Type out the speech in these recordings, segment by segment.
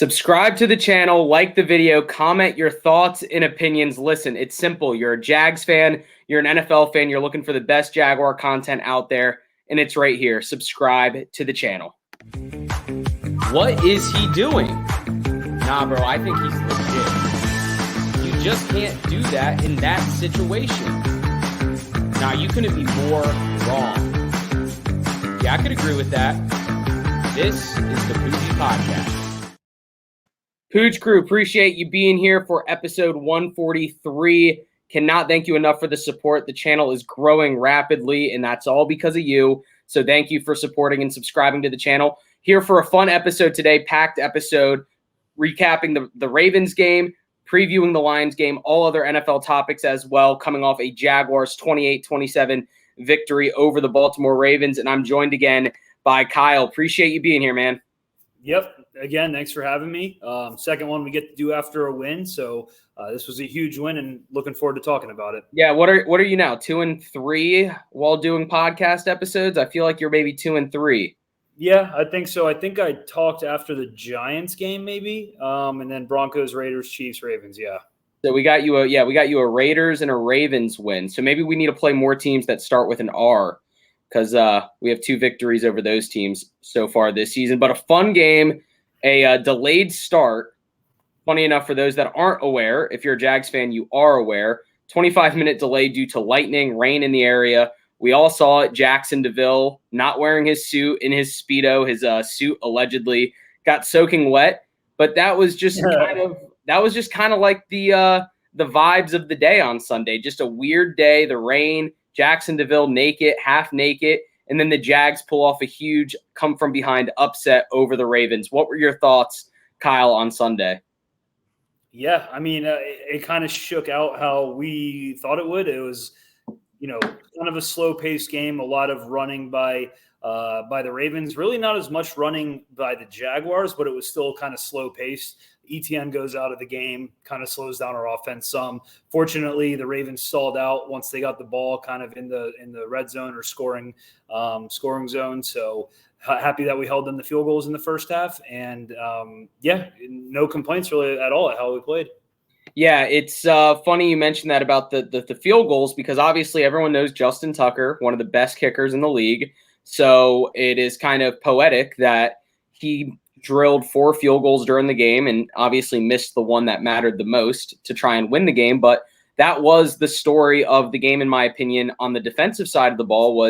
Subscribe to the channel, like the video, comment your thoughts and opinions. Listen, it's simple. You're a Jags fan, you're an NFL fan, you're looking for the best Jaguar content out there, and it's right here. Subscribe to the channel. What is he doing? Nah, bro, I think he's legit. You just can't do that in that situation. Now, you couldn't be more wrong. Yeah, I could agree with that. This is the Bougie Podcast. Pooch Crew, appreciate you being here for episode 143. Cannot thank you enough for the support. The channel is growing rapidly, and that's all because of you. So thank you for supporting and subscribing to the channel. Here for a fun episode today, packed episode, recapping the Ravens game, previewing the Lions game, all other NFL topics as well, coming off a Jaguars 28-27 victory over the Baltimore Ravens. And I'm joined again by Kyle. Appreciate you being here, man. Yep. Again, thanks for having me. Second one we get to do after a win. So this was a huge win and looking forward to talking about it. Yeah. What are you now? 2-3 while doing podcast episodes? I feel like you're maybe 2-3. Yeah, I think so. I think I talked after the Giants game, maybe. And then Broncos, Raiders, Chiefs, Ravens. Yeah. So we got you a Raiders and a Ravens win. So maybe we need to play more teams that start with an R, because we have 2 victories over those teams so far this season. But a fun game, a delayed start. Funny enough, for those that aren't aware, if you're a Jags fan, you are aware. 25-minute delay due to lightning, rain in the area. We all saw it. Jacksonville not wearing his suit, in his Speedo. His suit allegedly got soaking wet. But that was just kind of like the vibes of the day on Sunday. Just a weird day. The rain. Jacksonville naked, half naked, and then the Jags pull off a huge come-from-behind upset over the Ravens. What were your thoughts, Kyle, on Sunday? Yeah, I mean, it kind of shook out how we thought it would. It was, kind of a slow-paced game, a lot of running by the Ravens. Really not as much running by the Jaguars, but it was still kind of slow-paced. ETN goes out of the game, kind of slows down our offense some. Fortunately, the Ravens stalled out once they got the ball kind of in the red zone or scoring zone. So happy that we held them to field goals in the first half. And, no complaints really at all at how we played. Yeah, it's funny you mentioned that about the field goals, because obviously everyone knows Justin Tucker, one of the best kickers in the league. So it is kind of poetic that he drilled 4 field goals during the game and obviously missed the one that mattered the most to try and win the game. But that was the story of the game, in my opinion. On the defensive side of the ball,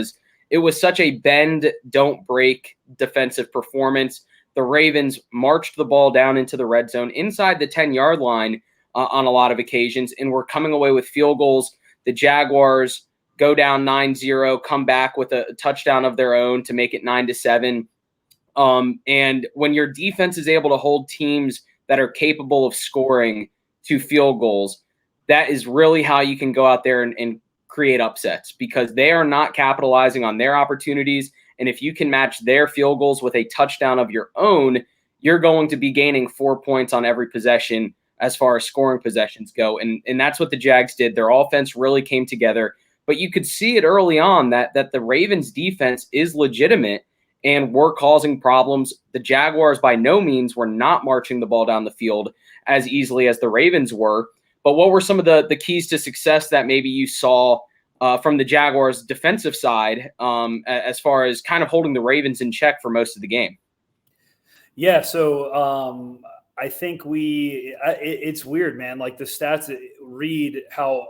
it was such a bend, don't break defensive performance. The Ravens marched the ball down into the red zone inside the 10-yard line on a lot of occasions, and were coming away with field goals. The Jaguars go down 9-0, come back with a touchdown of their own to make it 9-7. And when your defense is able to hold teams that are capable of scoring to field goals, that is really how you can go out there and create upsets, because they are not capitalizing on their opportunities. And if you can match their field goals with a touchdown of your own, you're going to be gaining 4 points on every possession as far as scoring possessions go. And that's what the Jags did. Their offense really came together. But you could see it early on that the Ravens defense is legitimate and were causing problems. The Jaguars by no means were not marching the ball down the field as easily as the Ravens were. But what were some of the keys to success that maybe you saw from the Jaguars' defensive side as far as kind of holding the Ravens in check for most of the game? Yeah, so I think it's weird, man. Like the stats read how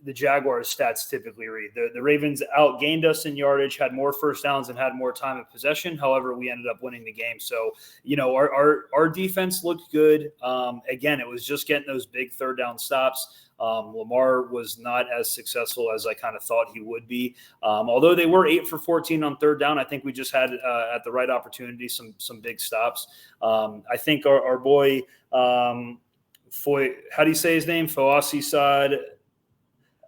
the Jaguars stats typically read. The Ravens outgained us in yardage, had more first downs, and had more time of possession. However, we ended up winning the game. So, our defense looked good. Again, it was just getting those big third down stops. Lamar was not as successful as I kind of thought he would be. Although they were 8 for 14 on third down, I think we just had at the right opportunity some big stops. I think our boy Foy, how do you say his name? Foasi.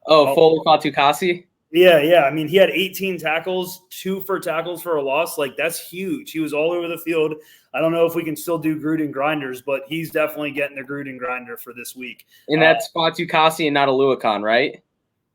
Foley Fatukasi? Yeah. I mean, he had 18 tackles, 2 tackles for a loss. Like, that's huge. He was all over the field. I don't know if we can still do Gruden grinders, but he's definitely getting the Gruden grinder for this week. And that's Fatukasi and not Aluakon, right?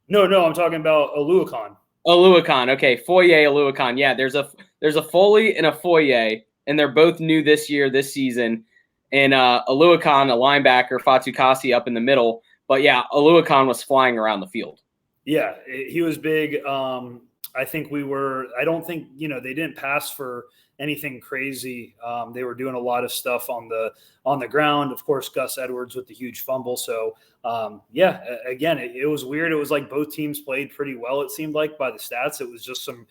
No, I'm talking about Aluakon. Aluakon. Okay, Foye, Aluakon. Yeah, there's a Foley and a Foye, and they're both new this season. and Aluakon, a linebacker, Fatukasi up in the middle. But yeah, Aluakon was flying around the field. Yeah, he was big. I think I don't think, they didn't pass for anything crazy. They were doing a lot of stuff on the ground. Of course, Gus Edwards with the huge fumble. So again, it was weird. It was like both teams played pretty well. It seemed like by the stats, it was just some,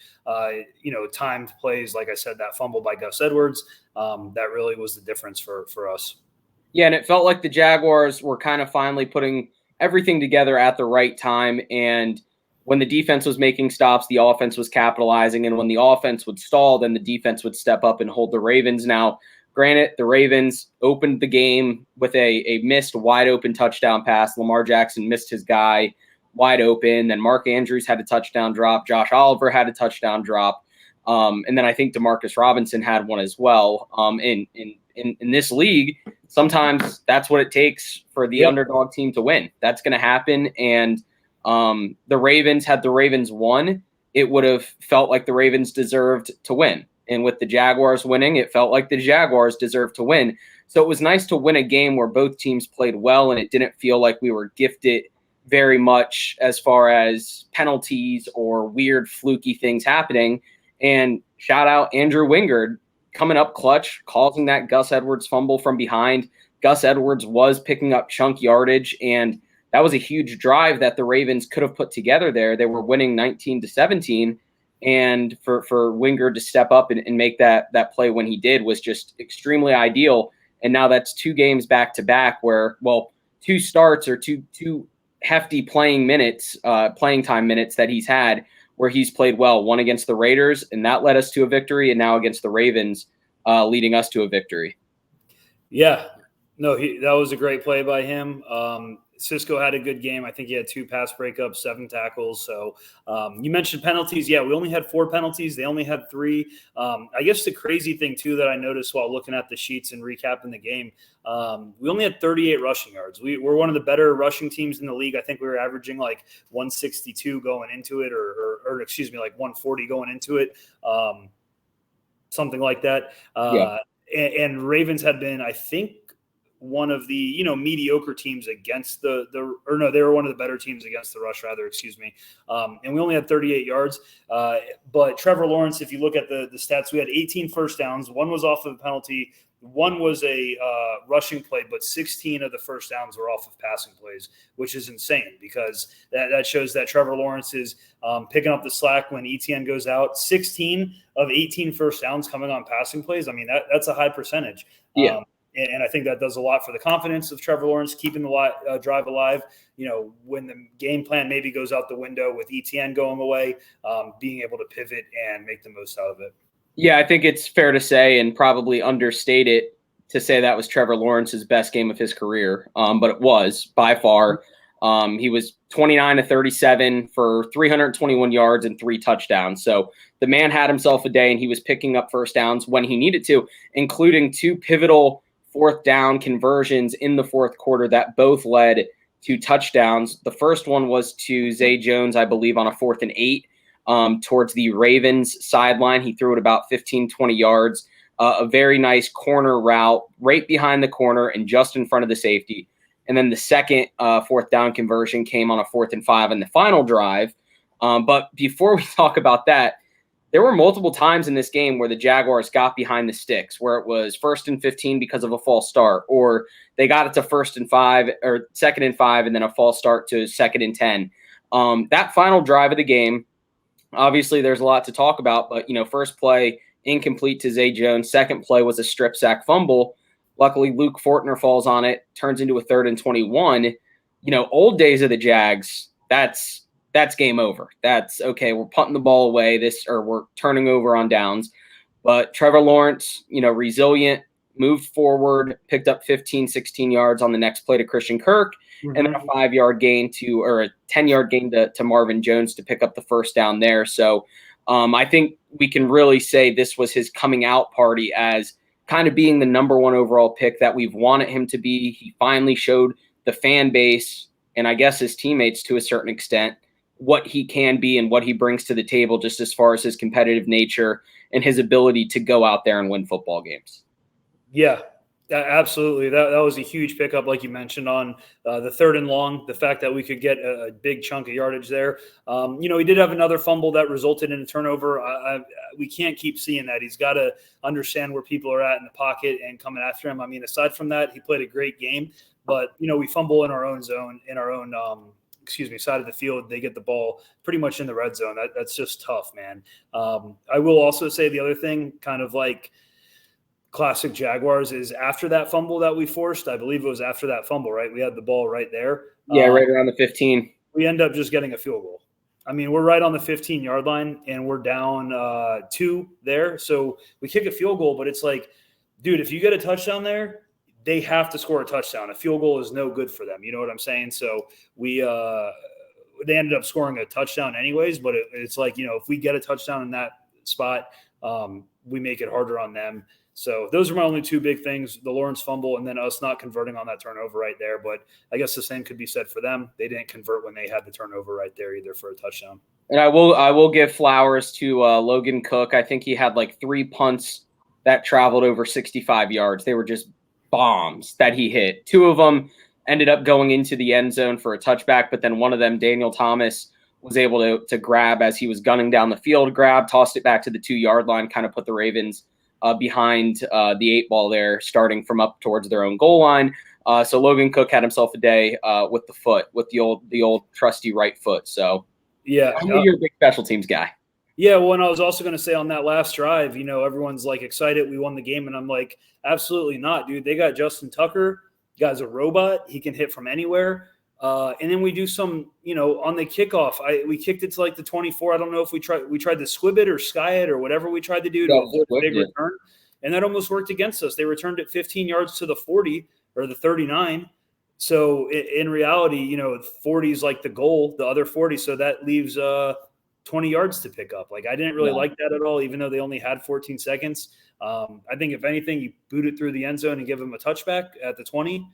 timed plays. Like I said, that fumble by Gus Edwards, that really was the difference for us. Yeah, and it felt like the Jaguars were kind of finally putting everything together at the right time. And when the defense was making stops, the offense was capitalizing. And when the offense would stall, then the defense would step up and hold the Ravens. Now, granted, the Ravens opened the game with a missed wide open touchdown pass. Lamar Jackson missed his guy wide open. Then Mark Andrews had a touchdown drop. Josh Oliver had a touchdown drop. And then I think Demarcus Robinson had one as well. In this league, sometimes that's what it takes for the underdog team to win. That's going to happen. And the Ravens, had the Ravens won, it would have felt like the Ravens deserved to win. And with the Jaguars winning, it felt like the Jaguars deserved to win. So it was nice to win a game where both teams played well, and it didn't feel like we were gifted very much as far as penalties or weird fluky things happening. And shout out Andrew Wingard coming up clutch, causing that Gus Edwards fumble from behind. Gus Edwards was picking up chunk yardage, and that was a huge drive that the Ravens could have put together there. They were winning 19-17, and for Wingard to step up and make that play when he did was just extremely ideal. And now that's 2 games back-to-back where, 2 starts or two hefty playing time minutes that he's had where he's played well, one against the Raiders, and that led us to a victory, and now against the Ravens, leading us to a victory. Yeah. No, that was a great play by him. Cisco had a good game. I think he had 2 pass breakups, 7 tackles. So you mentioned penalties. Yeah, we only had 4 penalties. They only had 3. I guess the crazy thing, too, that I noticed while looking at the sheets and recapping the game, we only had 38 rushing yards. We're one of the better rushing teams in the league. I think we were averaging like 162 going into it, or excuse me, like 140 going into it, something like that. And Ravens had been, I think, one of the mediocre teams against they were one of the better teams against the rush, rather, excuse me. And we only had 38 yards. But Trevor Lawrence, if you look at the stats, we had 18 first downs. 1 was off of a penalty. 1 was a rushing play, but 16 of the first downs were off of passing plays, which is insane because that shows that Trevor Lawrence is picking up the slack when ETN goes out. 16 of 18 first downs coming on passing plays. I mean, that's a high percentage. Yeah. And I think that does a lot for the confidence of Trevor Lawrence, keeping the drive alive. When the game plan maybe goes out the window with ETN going away, being able to pivot and make the most out of it. Yeah, I think it's fair to say, and probably understate it, to say that was Trevor Lawrence's best game of his career. But it was by far. He was 29-37 for 321 yards and 3 touchdowns. So the man had himself a day, and he was picking up first downs when he needed to, including 2 pivotal 4th down conversions in the 4th quarter that both led to touchdowns. The first one was to Zay Jones, I believe, on a 4th and 8 towards the Ravens sideline. He threw it about 15, 20 yards, a very nice corner route right behind the corner and just in front of the safety. And then the second 4th down conversion came on a 4th and 5 in the final drive. But before we talk about that, there were multiple times in this game where the Jaguars got behind the sticks, where it was 1st and 15 because of a false start, or they got it to 1st and 5 or 2nd and 5 and then a false start to 2nd and 10. That final drive of the game, obviously there's a lot to talk about, but first play incomplete to Zay Jones. Second play was a strip sack fumble. Luckily, Luke Fortner falls on it, turns into a 3rd and 21. Old days of the Jags, that's game over. That's okay. We're punting the ball away or we're turning over on downs. But Trevor Lawrence, resilient, moved forward, picked up 15, 16 yards on the next play to Christian Kirk, and then a 5-yard gain or a 10-yard gain to Marvin Jones to pick up the first down there. So I think we can really say this was his coming out party as kind of being the number 1 overall pick that we've wanted him to be. He finally showed the fan base and I guess his teammates to a certain extent what he can be and what he brings to the table, just as far as his competitive nature and his ability to go out there and win football games. Yeah. Absolutely. That was a huge pickup, like you mentioned, on the 3rd and long, the fact that we could get a big chunk of yardage there. He did have another fumble that resulted in a turnover. We can't keep seeing that. He's got to understand where people are at in the pocket and coming after him. I mean, aside from that, he played a great game. But, we fumble in our own zone, in our own side of the field. They get the ball pretty much in the red zone. That's just tough, man. I will also say the other thing, kind of like classic Jaguars, is after that fumble that we forced, I believe it was after that fumble, right? We had the ball right there. Yeah, right around the 15. We end up just getting a field goal. I mean, we're right on the 15-yard line, and we're down 2 there. So we kick a field goal, but it's like, dude, if you get a touchdown there, they have to score a touchdown. A field goal is no good for them. You know what I'm saying? So they ended up scoring a touchdown anyways, but it's like, if we get a touchdown in that spot, we make it harder on them. So those are my only 2 big things, the Lawrence fumble and then us not converting on that turnover right there. But I guess the same could be said for them. They didn't convert when they had the turnover right there either for a touchdown. And I will give flowers to Logan Cook. I think he had like 3 punts that traveled over 65 yards. They were just bombs that he hit. 2 of them ended up going into the end zone for a touchback, but then one of them, Daniel Thomas, was able to grab as he was gunning down the field, tossed it back to the 2-yard line, kind of put the Ravens behind the 8 ball there, starting from up towards their own goal line. So Logan Cook had himself a day with the foot, with the old trusty right foot. So yeah, I know you're a big special teams guy. Yeah, well, and I was also going to say on that last drive, everyone's like excited we won the game, and I'm like, absolutely not, dude. They got Justin Tucker. The guy's a robot. He can hit from anywhere. And then we do some, on the kickoff, we kicked it to like the 24. I don't know if we tried to squib it or sky it or whatever we tried to do to avoid a big return. And that almost worked against us. They returned it 15 yards to the 40 or the 39. So in reality, 40 is like the goal, the other 40. So that leaves 20 yards to pick up. Like, I didn't really like that at all, even though they only had 14 seconds. I think if anything, you boot it through the end zone and give them a touchback at the 20.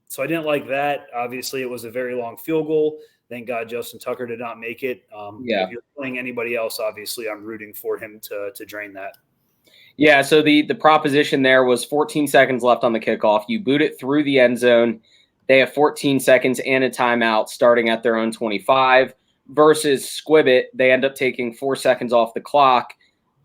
So I didn't like that. Obviously, it was a very long field goal. Thank God Justin Tucker did not make it. If you're playing anybody else, obviously, I'm rooting for him to drain that. Yeah, so the proposition there was 14 seconds left on the kickoff. You boot it through the end zone. They have 14 seconds and a timeout starting at their own 25 versus squib it. They end up taking 4 seconds off the clock.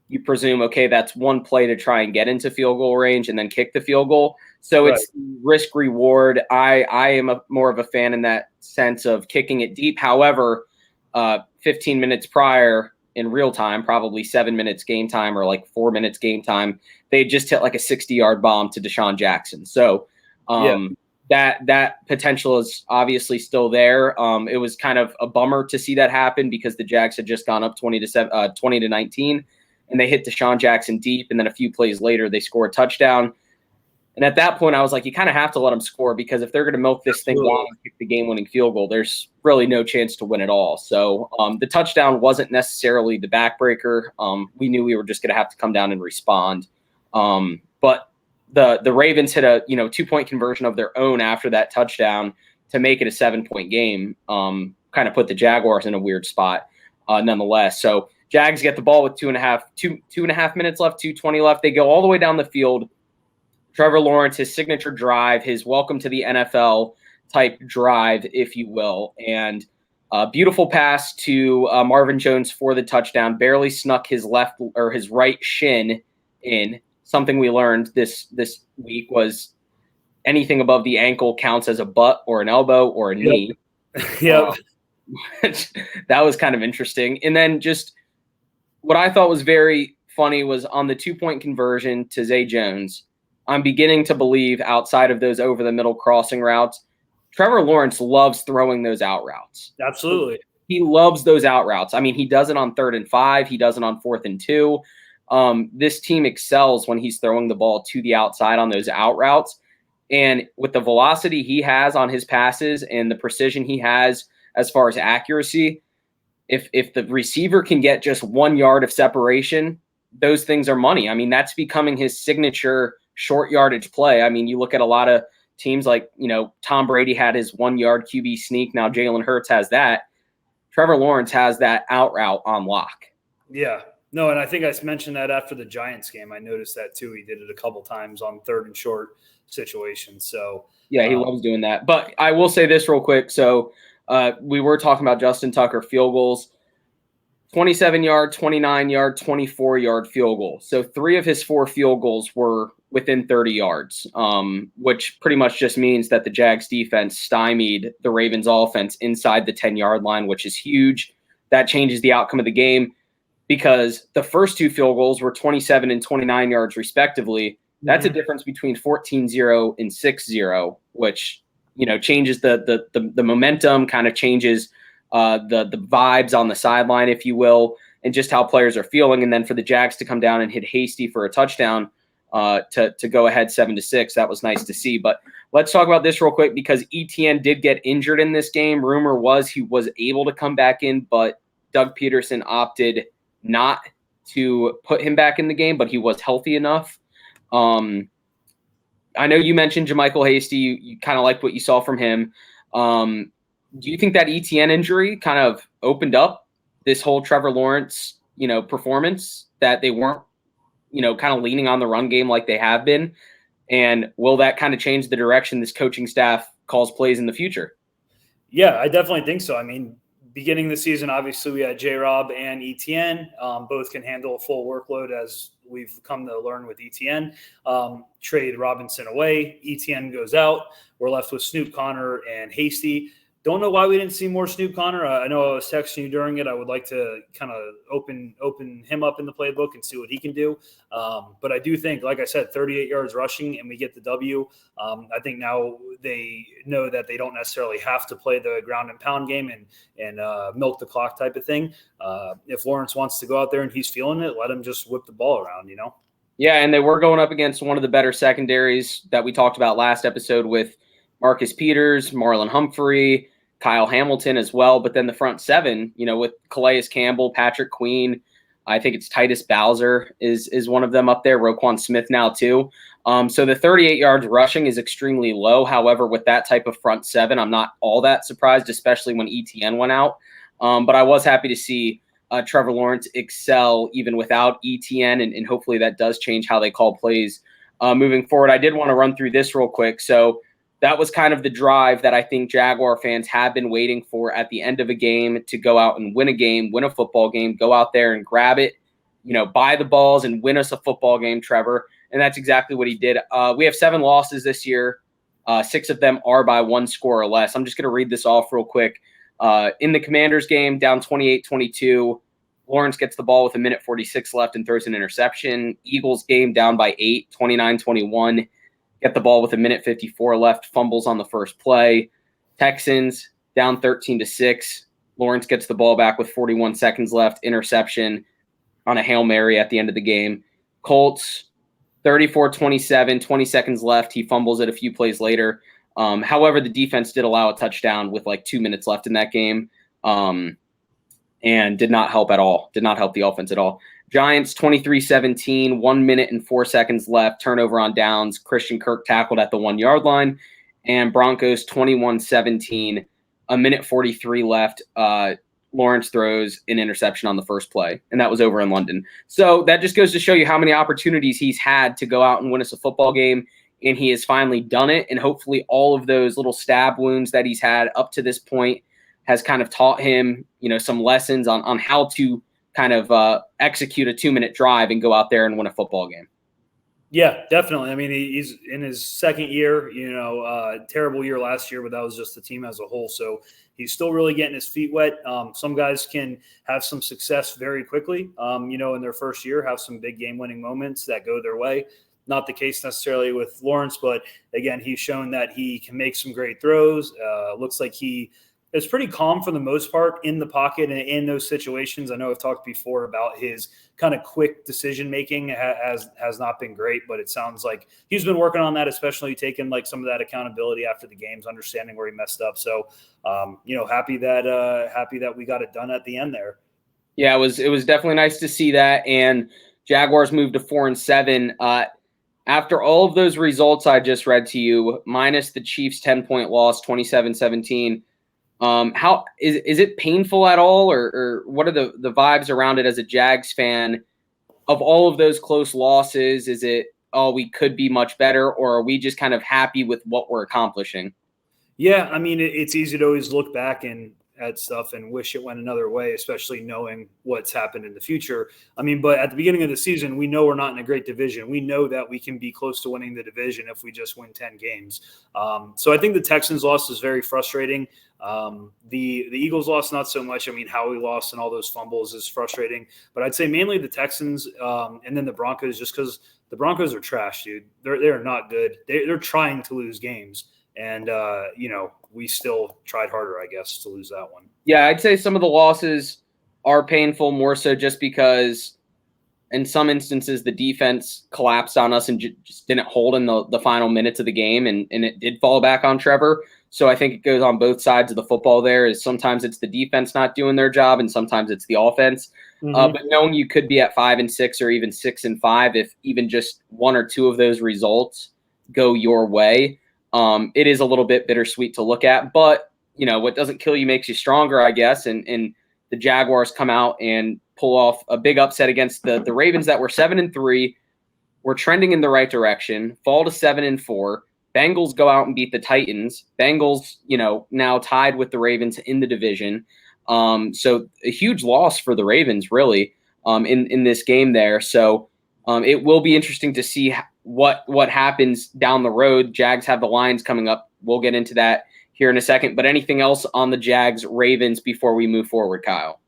You presume, okay, that's one play to try and get into field goal range and then kick the field goal. So it's risk reward. I am more of a fan in that sense of kicking it deep. However, 15 minutes prior in real time, probably 7 minutes game time or like 4 minutes game time, they just hit like a 60-yard bomb to Deshaun Jackson. So that potential is obviously still there. It was kind of a bummer to see that happen because the Jags had just gone up 20-19, and they hit Deshaun Jackson deep, and then a few plays later they score a touchdown. And at that point, I was like, you kind of have to let them score because if they're going to milk this thing long and kick the game-winning field goal, there's really no chance to win at all. So the touchdown wasn't necessarily the backbreaker. We knew we were just going to have to come down and respond. But the Ravens hit a 2-point conversion of their own after that touchdown to make it a 7-point game. Kind of put the Jaguars in a weird spot, nonetheless. So Jags get the ball with two and a half minutes left, 2:20 left. They go all the way down the field. Trevor Lawrence, his signature drive, his welcome to the NFL type drive, if you will, and a beautiful pass to Marvin Jones for the touchdown. Barely snuck his left or his right shin in. Something we learned this week was anything above the ankle counts as a butt or an elbow or a knee. Yep. That was kind of interesting. And then just what I thought was very funny was on the 2-point conversion to Zay Jones. I'm beginning to believe outside of those over-the-middle crossing routes, Trevor Lawrence loves throwing those out routes. Absolutely. He loves those out routes. I mean, he does it on 3rd and 5. He does it on 4th and 2. This team excels when he's throwing the ball to the outside on those out routes. And with the velocity he has on his passes and the precision he has as far as accuracy, if the receiver can get just 1 yard of separation, those things are money. I mean, that's becoming his signature short yardage play. I mean, you look at a lot of teams like, Tom Brady had his 1 yard QB sneak. Now Jalen Hurts has that. Trevor Lawrence has that out route on lock. Yeah. No, and I think I mentioned that after the Giants game. I noticed that too. He did it a couple times on 3rd and short situations. So Yeah, he loves doing that. But I will say this real quick. So we were talking about Justin Tucker field goals. 27-yard, 29-yard, 24-yard field goal. So 3 of his 4 field goals were within 30 yards, which pretty much just means that the Jags defense stymied the Ravens offense inside the 10-yard line, which is huge. That changes the outcome of the game because the first 2 field goals were 27 and 29 yards respectively. That's a difference between 14-0 and 6-0, which, changes the momentum, kind of changes the vibes on the sideline, if you will, and just how players are feeling. And then for the Jags to come down and hit Hasty for a touchdown to go ahead 7-6, that was nice to see. But let's talk about this real quick because ETN did get injured in this game. Rumor was he was able to come back in, but Doug Peterson opted not to put him back in the game, but he was healthy enough. I know you mentioned JaMychal Hasty. You kind of liked what you saw from him. Do you think that ETN injury kind of opened up this whole Trevor Lawrence, performance, that they weren't, kind of leaning on the run game like they have been? And will that kind of change the direction this coaching staff calls plays in the future? Yeah, I definitely think so. I mean, beginning of the season, obviously we had J-Rob and ETN. Both can handle a full workload, as we've come to learn with ETN. Trade Robinson away. ETN goes out. We're left with Snoop, Connor, and Hasty. Don't know why we didn't see more Snoop, Connor. I know I was texting you during it. I would like to kind of open him up in the playbook and see what he can do. But I do think, like I said, 38 yards rushing and we get the W. I think now they know that they don't necessarily have to play the ground and pound game and milk the clock type of thing. If Lawrence wants to go out there and he's feeling it, let him just whip the ball around, Yeah, and they were going up against one of the better secondaries that we talked about last episode with Marcus Peters, Marlon Humphrey, Kyle Hamilton as well. But then the front 7, with Calais Campbell, Patrick Queen, I think it's Titus Bowser is one of them up there, Roquan Smith now too. So the 38 yards rushing is extremely low. However, with that type of front 7, I'm not all that surprised, especially when ETN went out. But I was happy to see Trevor Lawrence excel even without ETN, and hopefully that does change how they call plays moving forward. I did want to run through this real quick. So that was kind of the drive that I think Jaguar fans have been waiting for at the end of a game, to go out and win a game, win a football game, go out there and grab it, buy the balls and win us a football game, Trevor. And that's exactly what he did. We have 7 losses this year. 6 of them are by 1 score or less. I'm just going to read this off real quick. In the Commanders game, down 28-22, Lawrence gets the ball with 1:46 left and throws an interception. Eagles game, down by 8, 29-21. Get the ball with 1:54 left, fumbles on the first play. Texans down 13-6. Lawrence gets the ball back with 41 seconds left, interception on a Hail Mary at the end of the game. Colts 34-27, 20 seconds left. He fumbles it a few plays later. However, the defense did allow a touchdown with like 2 minutes left in that game, and did not help at all. Did not help the offense at all. Giants 23-17, 1 minute and 4 seconds left, turnover on downs. Christian Kirk tackled at the 1-yard line. And Broncos 21-17, 1:43 left. Lawrence throws an interception on the first play, and that was over in London. So that just goes to show you how many opportunities he's had to go out and win us a football game, and he has finally done it. And hopefully all of those little stab wounds that he's had up to this point has kind of taught him, some lessons on how to kind of execute a 2-minute drive and go out there and win a football game. Yeah, definitely. I mean, he's in his second year, terrible year last year, but that was just the team as a whole. So he's still really getting his feet wet. Some guys can have some success very quickly, in their first year, have some big game-winning moments that go their way. Not the case necessarily with Lawrence, but again, he's shown that he can make some great throws. Looks like he is pretty calm for the most part in the pocket and in those situations. I know I've talked before about his kind of quick decision-making has not been great, but it sounds like he's been working on that, especially taking like some of that accountability after the games, understanding where he messed up. So, happy that we got it done at the end there. Yeah, it was definitely nice to see that. And Jaguars moved to 4-7. After all of those results I just read to you, minus the Chiefs' 10-point loss, 27-17, How is it painful at all, or what are the vibes around it as a Jags fan? Of all of those close losses, is it, oh, we could be much better, or are we just kind of happy with what we're accomplishing? Yeah, I mean, it's easy to always look back and at stuff and wish it went another way, especially knowing what's happened in the future. I mean, but at the beginning of the season, we know we're not in a great division. We know that we can be close to winning the division if we just win 10 games. So I think the Texans loss is very frustrating. The Eagles loss, not so much. I mean, how we lost and all those fumbles is frustrating. But I'd say mainly the Texans and then the Broncos, just because the Broncos are trash, dude. They're not good. They're trying to lose games. And, we still tried harder, I guess, to lose that one. Yeah, I'd say some of the losses are painful more so just because in some instances the defense collapsed on us and just didn't hold in the final minutes of the game, and it did fall back on Trevor. So I think it goes on both sides of the football there. Is sometimes it's the defense not doing their job and sometimes it's the offense. Mm-hmm. But knowing you could be at 5-6 or even 6-5 if even just one or two of those results go your way, it is a little bit bittersweet to look at, but what doesn't kill you makes you stronger, I guess. And the Jaguars come out and pull off a big upset against the Ravens that were 7-3. We're trending in the right direction, fall to 7-4. Bengals go out and beat the Titans. Bengals, now tied with the Ravens in the division. So a huge loss for the Ravens, really, in this game there. So it will be interesting to see what happens down the road. Jags have the Lions coming up. We'll get into that here in a second. But anything else on the Jags Ravens before we move forward, Kyle?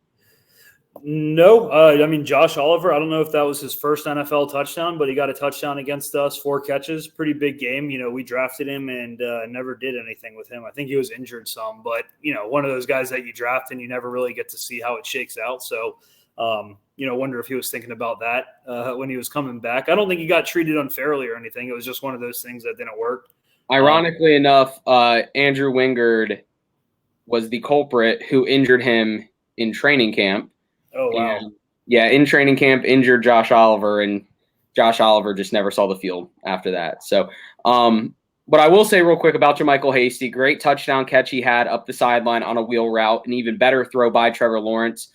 No, I mean, Josh Oliver, I don't know if that was his first NFL touchdown, but he got a touchdown against us, 4 catches, pretty big game. We drafted him and never did anything with him. I think he was injured some, but, one of those guys that you draft and you never really get to see how it shakes out. So, wonder if he was thinking about that when he was coming back. I don't think he got treated unfairly or anything. It was just one of those things that didn't work. Ironically enough, Andrew Wingard was the culprit who injured him in training camp. Oh, wow. And, yeah, in training camp, injured Josh Oliver, and Josh Oliver just never saw the field after that. So, but I will say real quick about Jermichael Hasty, great touchdown catch he had up the sideline on a wheel route, an even better throw by Trevor Lawrence.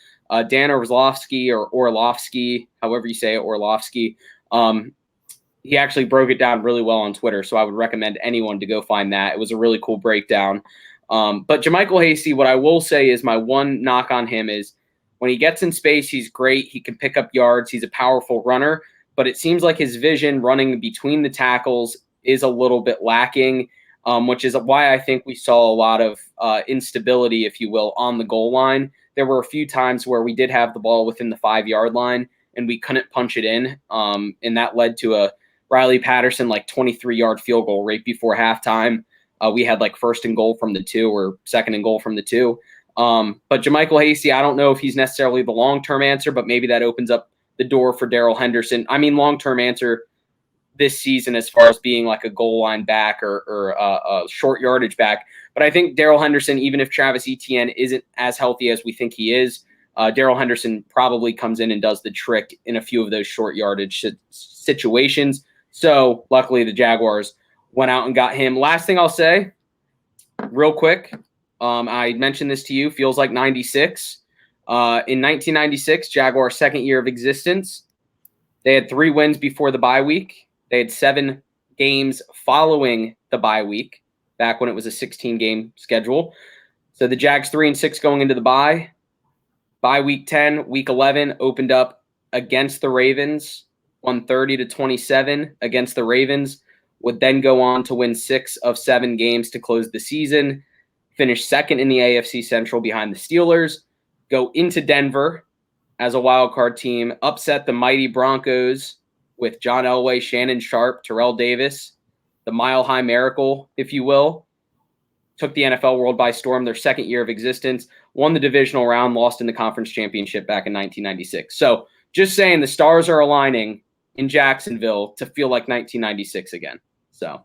Dan Orlovsky, or Orlovsky, however you say it, Orlovsky, he actually broke it down really well on Twitter, so I would recommend anyone to go find that. It was a really cool breakdown. But Jermichael Hasty, what I will say is my one knock on him is when he gets in space, he's great. He can pick up yards. He's a powerful runner, but it seems like his vision running between the tackles is a little bit lacking, which is why I think we saw a lot of instability, if you will, on the goal line. There were a few times where we did have the ball within the 5-yard line and we couldn't punch it in. And that led to a Riley Patterson 23-yard field goal right before halftime. We had first and goal from the 2 or second and goal from the 2. But Jermichael Hasty, I don't know if he's necessarily the long-term answer, but maybe that opens up the door for Darrell Henderson. I mean, long-term answer this season as far as being a goal line back or a short yardage back. But I think Darrell Henderson, even if Travis Etienne isn't as healthy as we think he is, Darrell Henderson probably comes in and does the trick in a few of those short yardage situations. So luckily the Jaguars went out and got him. Last thing I'll say real quick, I mentioned this to you, feels like 96. In 1996, Jaguars' second year of existence, they had 3 wins before the bye week. They had 7 games following the bye week, back when it was a 16-game schedule. So the Jags 3-6 going into the bye. Bye week 10, week 11 opened up against the Ravens, won 30-27 against the Ravens, would then go on to win 6 of 7 games to close the season, finish second in the AFC Central behind the Steelers, go into Denver as a wild card team, upset the mighty Broncos with John Elway, Shannon Sharp, Terrell Davis, the Mile High Miracle, if you will. Took the NFL world by storm, their second year of existence, won the divisional round, lost in the conference championship back in 1996. So just saying the stars are aligning in Jacksonville to feel like 1996 again. So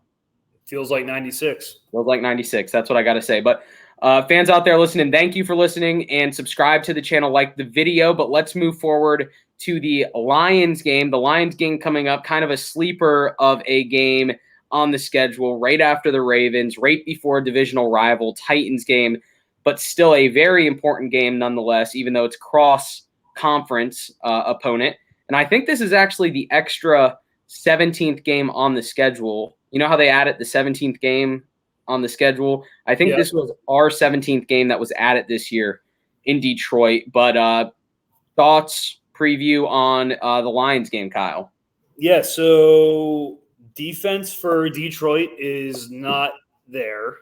feels like 96. Feels like 96. That's what I got to say. But fans out there listening, thank you for listening and subscribe to the channel, like the video. But let's move forward to the Lions game. The Lions game coming up, kind of a sleeper of a game on the schedule right after the Ravens, right before a divisional rival Titans game. but still a very important game nonetheless, even though it's cross-conference opponent. And I think this is actually the extra 17th game on the schedule. You know how they added the 17th game on the schedule? I think this was our 17th game that was added this year in Detroit. But thoughts, preview on the Lions game, Kyle? Yeah, so defense for Detroit is not there.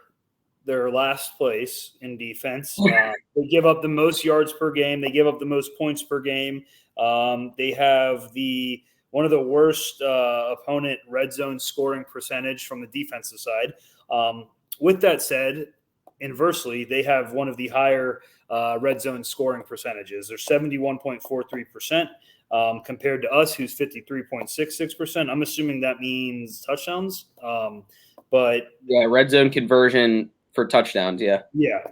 They're last place in defense. They give up the most yards per game. They give up the most points per game. They have one of the worst opponent red zone scoring percentage from the defensive side. With that said, inversely, they have one of the higher red zone scoring percentages. They're 71.43%. Compared to us, who's 53.66%. I'm assuming that means touchdowns. But yeah, red zone conversion for touchdowns. Yeah.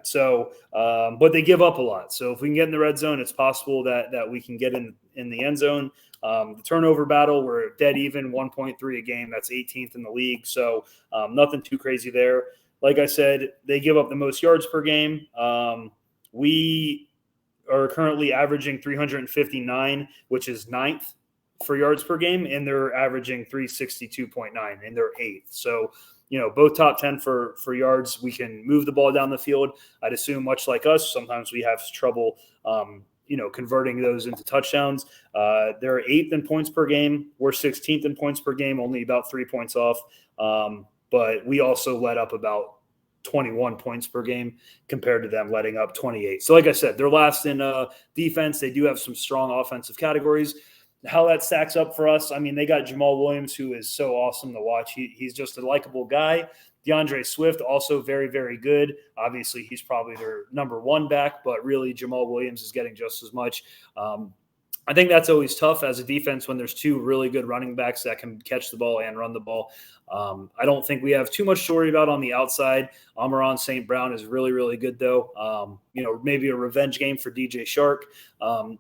So, but they give up a lot. So if we can get in the red zone, it's possible that we can get in the end zone. The turnover battle, we're dead even, 1.3 a game. That's 18th in the league. So nothing too crazy there. Like I said, they give up the most yards per game. We are currently averaging 359, which is 9th for yards per game, and they're averaging 362.9, and they're 8th. So, both top 10 for yards. We can move the ball down the field. I'd assume much like us, sometimes we have trouble, converting those into touchdowns. They're 8th in points per game. We're 16th in points per game, only about 3 points off. But we also let up about 21 points per game compared to them letting up 28. So like I said, they're last in defense. They do have some strong offensive categories. How that stacks up for us, I mean, they got Jamal Williams, who is so awesome to watch. He's just a likable guy. DeAndre Swift, also very, very good. Obviously, he's probably their number one back, but really Jamal Williams is getting just as much. I think that's always tough as a defense when there's two really good running backs that can catch the ball and run the ball. I don't think we have too much to worry about on the outside. Amon-Ra St. Brown is really, really good, though. Maybe a revenge game for DJ Shark.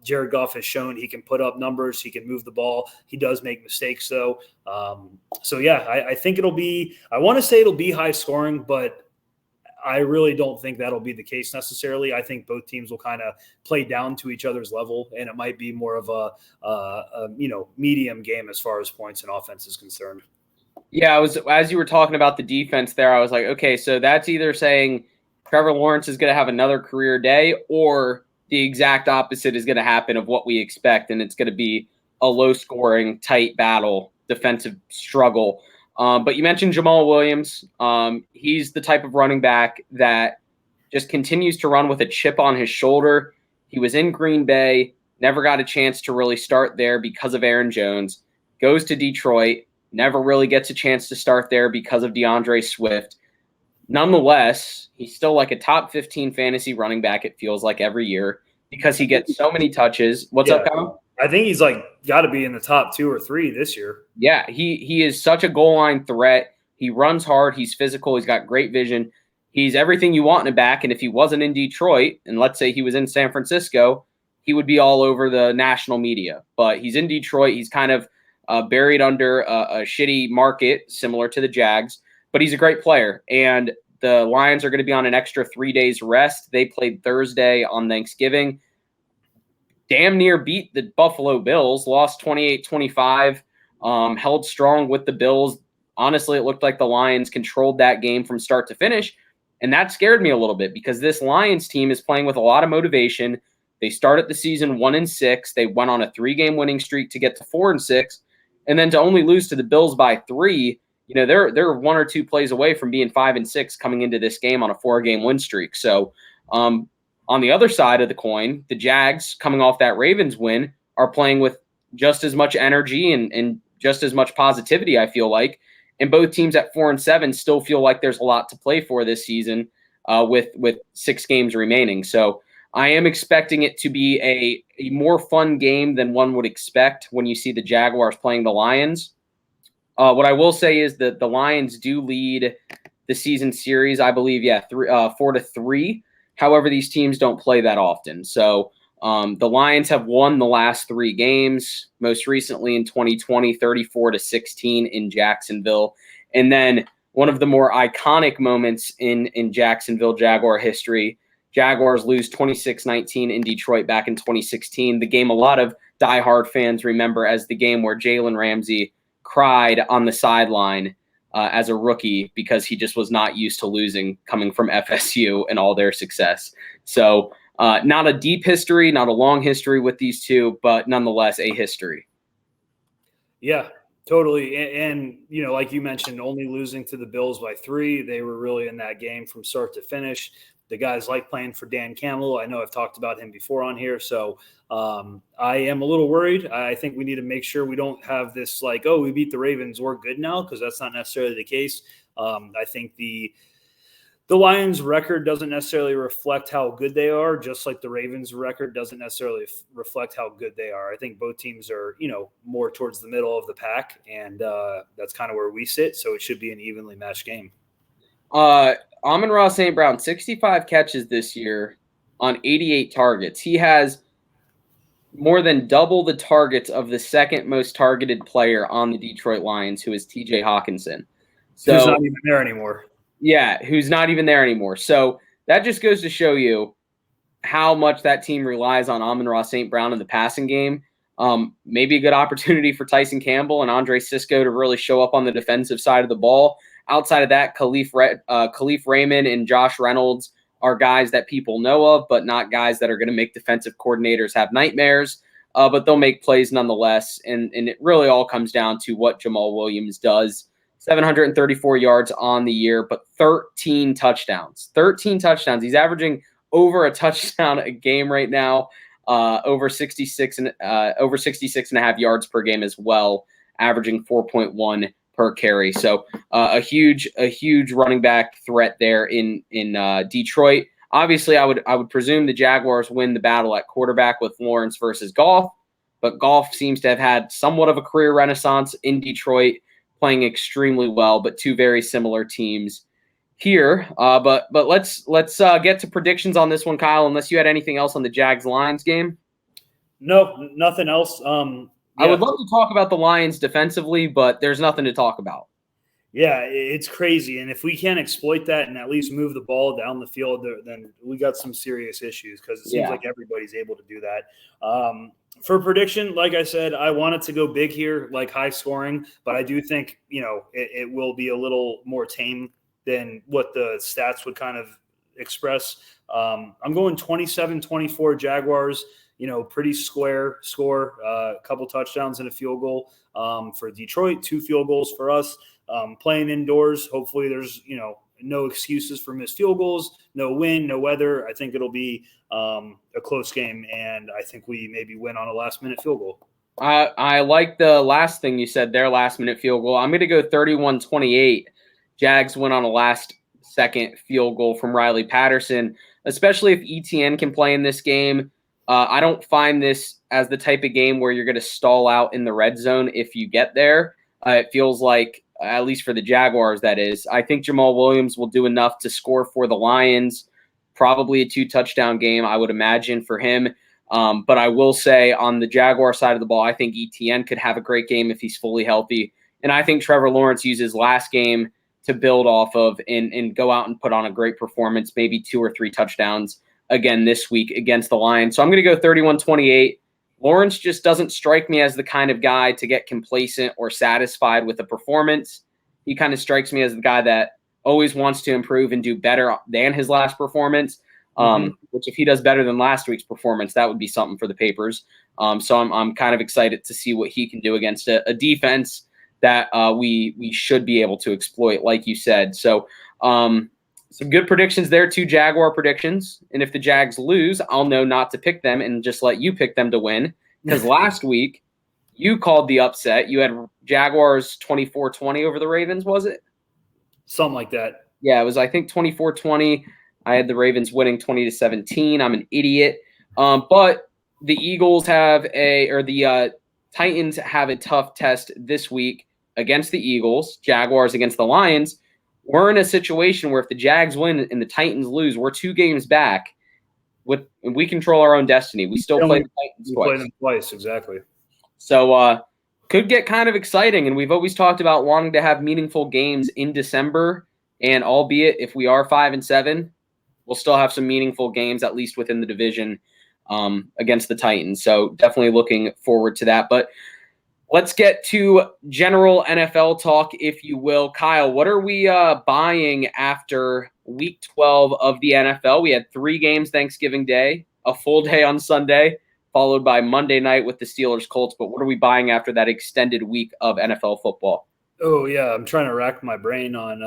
Jared Goff has shown he can put up numbers. He can move the ball. He does make mistakes, though. I think I want to say it'll be high scoring, but I really don't think that'll be the case necessarily. I think both teams will kind of play down to each other's level, and it might be more of a medium game as far as points and offense is concerned. Yeah, as you were talking about the defense there, I was like, okay, so that's either saying Trevor Lawrence is going to have another career day, or the exact opposite is going to happen of what we expect, and it's going to be a low-scoring, tight battle, defensive struggle. But you mentioned Jamal Williams. He's the type of running back that just continues to run with a chip on his shoulder. He was in Green Bay, never got a chance to really start there because of Aaron Jones, goes to Detroit, never really gets a chance to start there because of DeAndre Swift. Nonetheless, he's still like a top 15 fantasy running back, it feels like, every year because he gets so many touches. What's up, Kyle? I think he's got to be in the top 2 or 3 this year. Yeah, he is such a goal line threat. He runs hard. He's physical. He's got great vision. He's everything you want in a back. And if he wasn't in Detroit, and let's say he was in San Francisco, he would be all over the national media. But he's in Detroit. He's kind of buried under a shitty market similar to the Jags. But he's a great player. And the Lions are going to be on an extra 3 days rest. They played Thursday on Thanksgiving. Damn near beat the Buffalo Bills, lost 28-25, held strong with the Bills. Honestly, it looked like the Lions controlled that game from start to finish, and that scared me a little bit because this Lions team is playing with a lot of motivation. They started the season 1-6. They went on a 3-game winning streak to get to 4-6, and then to only lose to the Bills by 3. They're 1 or 2 plays away from being 5-6 coming into this game on a 4-game win streak. So, on the other side of the coin, the Jags, coming off that Ravens win, are playing with just as much energy and just as much positivity, I feel like. And both teams at 4-7 still feel like there's a lot to play for this season with 6 games remaining. So I am expecting it to be a more fun game than one would expect when you see the Jaguars playing the Lions. What I will say is that the Lions do lead the season series, I believe, 4-3. However, these teams don't play that often. So the Lions have won the last 3 games, most recently in 2020, 34-16 in Jacksonville. And then one of the more iconic moments in Jacksonville Jaguar history, Jaguars lose 26-19 in Detroit back in 2016. The game a lot of diehard fans remember as the game where Jalen Ramsey cried on the sideline as a rookie because he just was not used to losing coming from FSU and all their success. So not a deep history, not a long history with these two, but nonetheless a history. Yeah, totally. And like you mentioned, only losing to the Bills by 3. They were really in that game from start to finish. The guys like playing for Dan Campbell. I know I've talked about him before on here. So I am a little worried. I think we need to make sure we don't have this like, oh, we beat the Ravens, we're good now, because that's not necessarily the case. I think the Lions' record doesn't necessarily reflect how good they are, just like the Ravens' record doesn't necessarily reflect how good they are. I think both teams are, more towards the middle of the pack, and that's kind of where we sit. So it should be an evenly matched game. Amon-Ra St. Brown, 65 catches this year on 88 targets. He has more than double the targets of the second most targeted player on the Detroit Lions, who is TJ Hawkinson. So, who's not even there anymore. Yeah, who's not even there anymore. So that just goes to show you how much that team relies on Amon-Ra St. Brown in the passing game. Maybe a good opportunity for Tyson Campbell and Andre Sisco to really show up on the defensive side of the ball. Outside of that, Khalif Raymond and Josh Reynolds are guys that people know of, but not guys that are going to make defensive coordinators have nightmares. But they'll make plays nonetheless. And it really all comes down to what Jamal Williams does. 734 yards on the year, but 13 touchdowns. 13 touchdowns. He's averaging over a touchdown a game right now, over 66 and a half yards per game as well, averaging 4.1 per carry. So a huge running back threat there in Detroit. Obviously, I would presume the Jaguars win the battle at quarterback with Lawrence versus Goff, but Goff seems to have had somewhat of a career renaissance in Detroit, playing extremely well, but two very similar teams here. But let's get to predictions on this one, Kyle, unless you had anything else on the Jags-Lions game. No, nothing else. I would love to talk about the Lions defensively, but there's nothing to talk about. Yeah, it's crazy. And if we can't exploit that and at least move the ball down the field, then we got some serious issues, because it seems like everybody's able to do that. For prediction, like I said, I want it to go big here, like high scoring, but I do think, it will be a little more tame than what the stats would kind of express. I'm going 27-24 Jaguars, pretty square score, a couple touchdowns and a field goal for Detroit, 2 field goals for us. Playing indoors, hopefully there's, no excuses for missed field goals, no wind, no weather. I think it'll be a close game, and I think we maybe win on a last-minute field goal. I like the last thing you said, their last-minute field goal. I'm going to go 31-28. Jags win on a last-second field goal from Riley Patterson, especially if ETN can play in this game. I don't find this as the type of game where you're going to stall out in the red zone if you get there. It feels like, at least for the Jaguars, that is. I think Jamal Williams will do enough to score for the Lions. Probably a 2-touchdown game, I would imagine, for him. But I will say on the Jaguar side of the ball, I think ETN could have a great game if he's fully healthy. And I think Trevor Lawrence uses last game to build off of and go out and put on a great performance, maybe 2 or 3 touchdowns again this week against the Lions. So I'm going to go 31-28. Lawrence just doesn't strike me as the kind of guy to get complacent or satisfied with a performance. He kind of strikes me as the guy that always wants to improve and do better than his last performance, which if he does better than last week's performance, that would be something for the papers. So I'm kind of excited to see what he can do against a defense that we should be able to exploit, like you said. So some good predictions there, 2 Jaguar predictions. And if the Jags lose, I'll know not to pick them and just let you pick them to win. Because last week, you called the upset. You had Jaguars 24-20 over the Ravens, was it? Something like that. Yeah, it was, I think, 24-20. I had the Ravens winning 20-17. I'm an idiot. But the Eagles the Titans have a tough test this week against the Eagles, Jaguars against the Lions. We're in a situation where if the Jags win and the Titans lose, we're 2 games back. We control our own destiny. We still play the Titans twice. Play them twice, exactly. So could get kind of exciting. And we've always talked about wanting to have meaningful games in December. And albeit if we are 5-7, we'll still have some meaningful games, at least within the division, against the Titans. So definitely looking forward to that. But let's get to general NFL talk, if you will. Kyle, what are we buying after Week 12 of the NFL? We had 3 games Thanksgiving Day, a full day on Sunday, followed by Monday night with the Steelers-Colts. But what are we buying after that extended week of NFL football? Oh, yeah. I'm trying to rack my brain on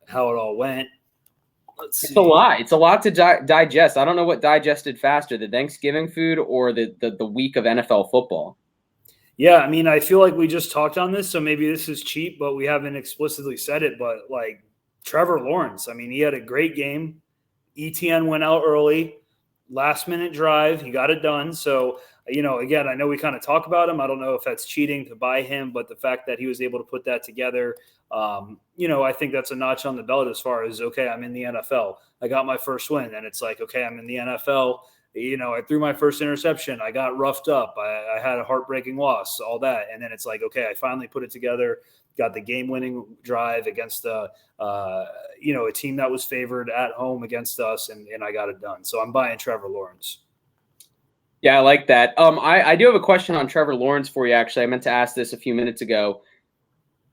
how it all went. It's a lot. It's a lot to digest. I don't know what digested faster, the Thanksgiving food or the week of NFL football. Yeah, I mean, I feel like we just talked on this, so maybe this is cheap, but we haven't explicitly said it. But, like, Trevor Lawrence, I mean, he had a great game. ETN went out early, last-minute drive. He got it done. So, again, I know we kind of talk about him. I don't know if that's cheating to buy him, but the fact that he was able to put that together, I think that's a notch on the belt as far as, okay, I'm in the NFL. I got my first win. And it's like, okay, I'm in the NFL. I threw my first interception. I got roughed up. I had a heartbreaking loss, all that. And then it's like, okay, I finally put it together, got the game-winning drive against a team that was favored at home against us, and I got it done. So I'm buying Trevor Lawrence. Yeah, I like that. I do have a question on Trevor Lawrence for you, actually. I meant to ask this a few minutes ago.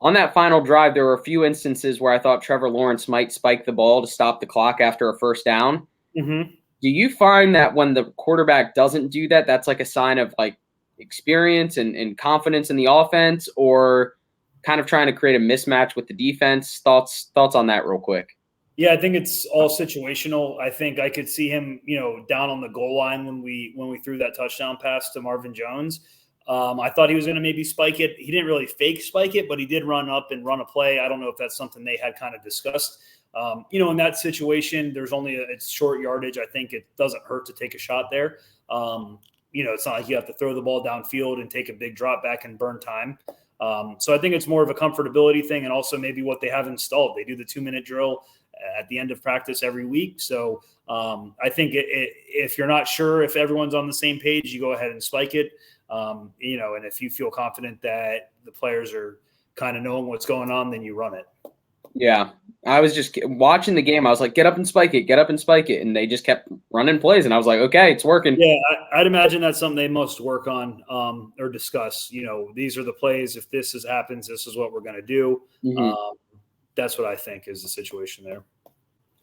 On that final drive, there were a few instances where I thought Trevor Lawrence might spike the ball to stop the clock after a first down. Mm-hmm. Do you find that when the quarterback doesn't do that, that's like a sign of like experience and confidence in the offense, or kind of trying to create a mismatch with the defense? Thoughts on that real quick? Yeah, I think it's all situational. I think I could see him, down on the goal line when we threw that touchdown pass to Marvin Jones. I thought he was going to maybe spike it. He didn't really fake spike it, but he did run up and run a play. I don't know if that's something they had kind of discussed. In that situation, there's only it's short yardage. I think it doesn't hurt to take a shot there. It's not like you have to throw the ball downfield and take a big drop back and burn time. So I think it's more of a comfortability thing, and also maybe what they have installed. They do the 2-minute drill at the end of practice every week. So I think if you're not sure if everyone's on the same page, you go ahead and spike it. And if you feel confident that the players are kind of knowing what's going on, then you run it. Yeah, I was just watching the game. I was like, get up and spike it, get up and spike it. And they just kept running plays. And I was like, okay, it's working. Yeah, I'd imagine that's something they must work on or discuss. These are the plays. If this happens, this is what we're going to do. Mm-hmm. That's what I think is the situation there.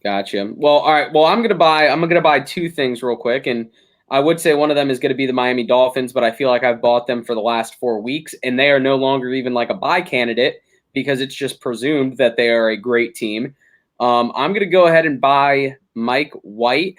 Gotcha. Well, all right. Well, I'm gonna buy 2 things real quick, and I would say one of them is going to be the Miami Dolphins, but I feel like I've bought them for the last 4 weeks, and they are no longer even like a buy candidate because it's just presumed that they are a great team. I'm going to go ahead and buy Mike White,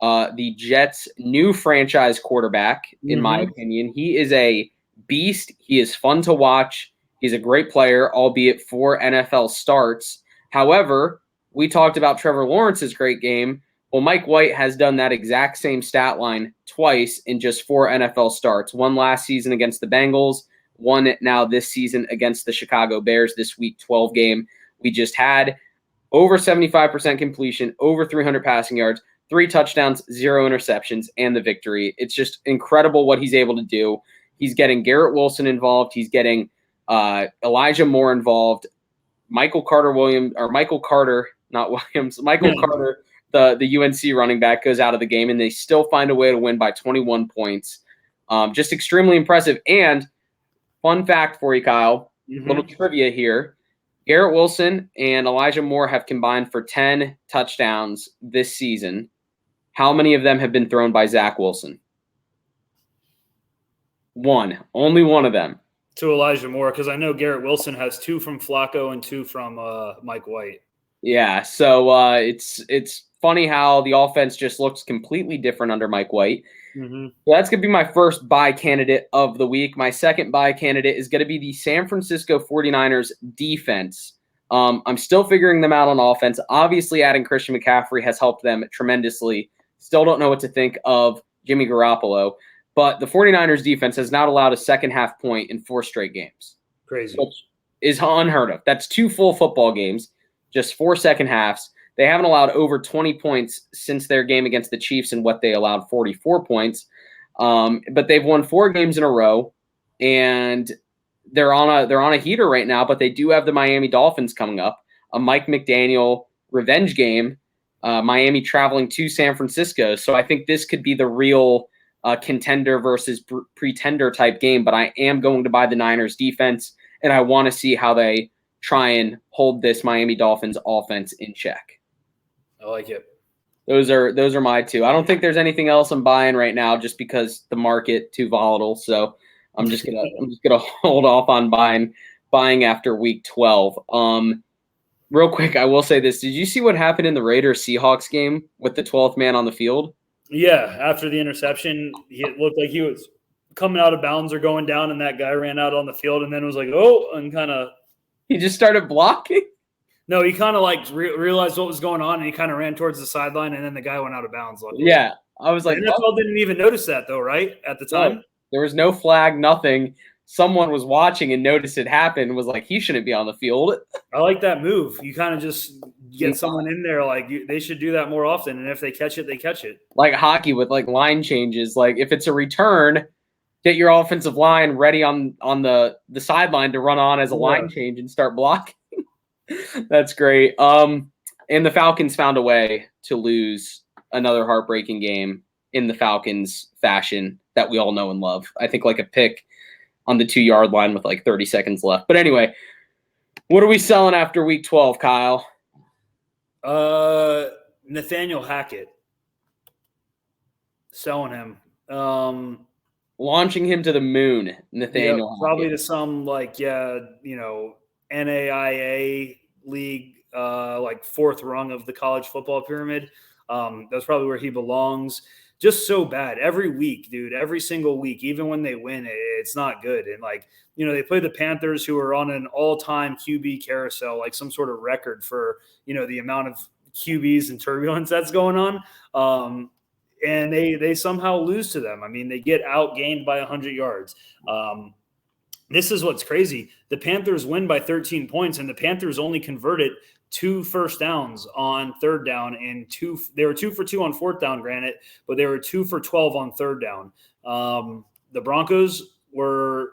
the Jets' new franchise quarterback, in my opinion. He is a beast. He is fun to watch. He's a great player, albeit 4 NFL starts. However, we talked about Trevor Lawrence's great game. Well, Mike White has done that exact same stat line twice in just 4 NFL starts. One last season against the Bengals, one now this season against the Chicago Bears, this Week 12 game we just had. Over 75% completion, over 300 passing yards, 3 touchdowns, 0 interceptions, and the victory. It's just incredible what he's able to do. He's getting Garrett Wilson involved. He's getting Elijah Moore involved. Michael Carter, the UNC running back, goes out of the game, and they still find a way to win by 21 points. Just extremely impressive. And fun fact for you, Kyle, little trivia here. Garrett Wilson and Elijah Moore have combined for 10 touchdowns this season. How many of them have been thrown by Zach Wilson? 1. Only one of them. To Elijah Moore, because I know Garrett Wilson has 2 from Flacco and 2 from Mike White. Yeah, so it's funny how the offense just looks completely different under Mike White. So that's going to be my first buy candidate of the week. My second buy candidate is going to be the San Francisco 49ers defense. I'm still figuring them out on offense. Obviously, adding Christian McCaffrey has helped them tremendously. Still don't know what to think of Jimmy Garoppolo. But the 49ers defense has not allowed a second-half point in 4 straight games. Crazy. Which is unheard of. That's 2 full football games, just 4 second halves. They haven't allowed over 20 points since their game against the Chiefs, and what they allowed 44 points. But they've won 4 games in a row, and they're on a heater right now. But they do have the Miami Dolphins coming up, a Mike McDaniel revenge game Miami traveling to San Francisco. So I think this could be the real contender versus pretender type game. But I am going to buy the Niners defense, and I want to see how they try and hold this Miami Dolphins offense in check. I like it. Those are my two. I don't think there's anything else I'm buying right now, just because the market too volatile. So I'm just gonna hold off on buying after week 12. Real quick, I will say this: did you see what happened in the Raiders Seahawks game with the 12th man on the field? Yeah, after the interception, it looked like he was coming out of bounds or going down, and that guy ran out on the field, and then was like, "Oh," and kind of he just started blocking. No, he kind of like realized what was going on, and he kind of ran towards the sideline, and then the guy went out of bounds. Luckily. Yeah, I was like, the NFL didn't even notice that though, right? At the time, no, there was no flag, nothing. Someone was watching and noticed it happen. Was like, he shouldn't be on the field. I like that move. You kind of just get someone in there. Like they should do that more often. And if they catch it, they catch it. Like hockey with like line changes. Like if it's a return, get your offensive line ready on the sideline to run on as a line change and start blocking. That's great. And the Falcons found a way to lose another heartbreaking game in the Falcons fashion that we all know and love. I think like a pick on the 2-yard line with like 30 seconds left. But anyway, what are we selling after week 12, Kyle? Nathaniel Hackett. Selling him. Launching him to the moon, Nathaniel Hackett. Probably to some NAIA league, like fourth rung of the college football pyramid. That's probably where he belongs. Just so bad every week, dude. Every single week, even when they win, it's not good. And they play the Panthers, who are on an all-time QB carousel, like some sort of record for the amount of QBs and turbulence that's going on. And they somehow lose to them. I mean, they get outgained by 100 yards. This is what's crazy. The Panthers win by 13 points, and the Panthers only converted 2 first downs on third down, and they were 2 for 2 on fourth down, granted, but they were 2 for 12 on third down. The Broncos were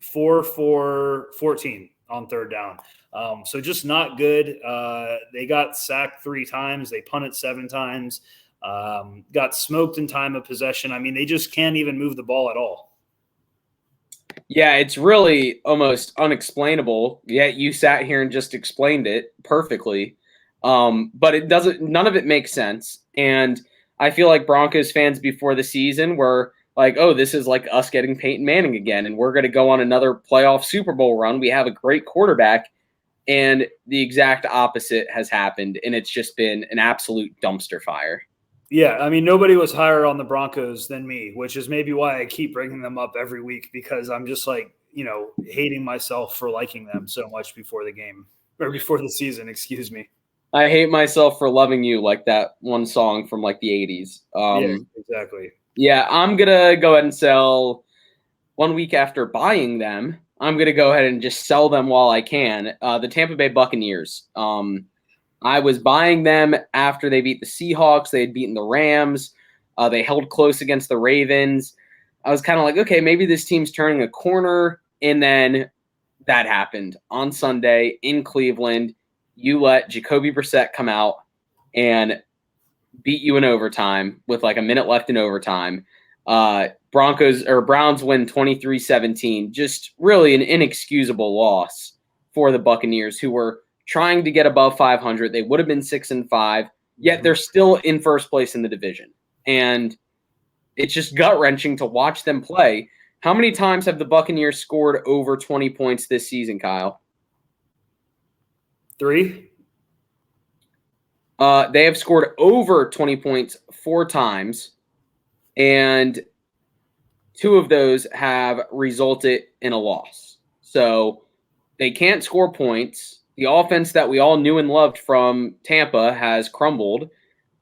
4 for 14 on third down. So just not good. They got sacked 3 times. They punted 7 times. Got smoked in time of possession. I mean, they just can't even move the ball at all. Yeah, it's really almost unexplainable. Yet you sat here and just explained it perfectly. But none of it makes sense. And I feel like Broncos fans before the season were like, oh, this is like us getting Peyton Manning again, and we're going to go on another playoff Super Bowl run. We have a great quarterback. And the exact opposite has happened, and it's just been an absolute dumpster fire. Yeah, I mean, nobody was higher on the Broncos than me, which is maybe why I keep bringing them up every week, because I'm just like, hating myself for liking them so much before the game, or before the season, excuse me. I hate myself for loving you, like that one song from like the 80s. Yeah, exactly. Yeah, I'm going to go ahead and sell 1 week after buying them. I'm going to go ahead and just sell them while I can. The Tampa Bay Buccaneers. I was buying them after they beat the Seahawks. They had beaten the Rams. They held close against the Ravens. I was kind of like, okay, maybe this team's turning a corner. And then that happened on Sunday in Cleveland. You let Jacoby Brissett come out and beat you in overtime with like a minute left in overtime. Browns win 23-17. Just really an inexcusable loss for the Buccaneers, who were trying to get above 500. They would have been 6-5, yet they're still in first place in the division. And it's just gut-wrenching to watch them play. How many times have the Buccaneers scored over 20 points this season, Kyle? 3. They have scored over 20 points 4 times, and 2 of those have resulted in a loss. So they can't score points. The offense that we all knew and loved from Tampa has crumbled.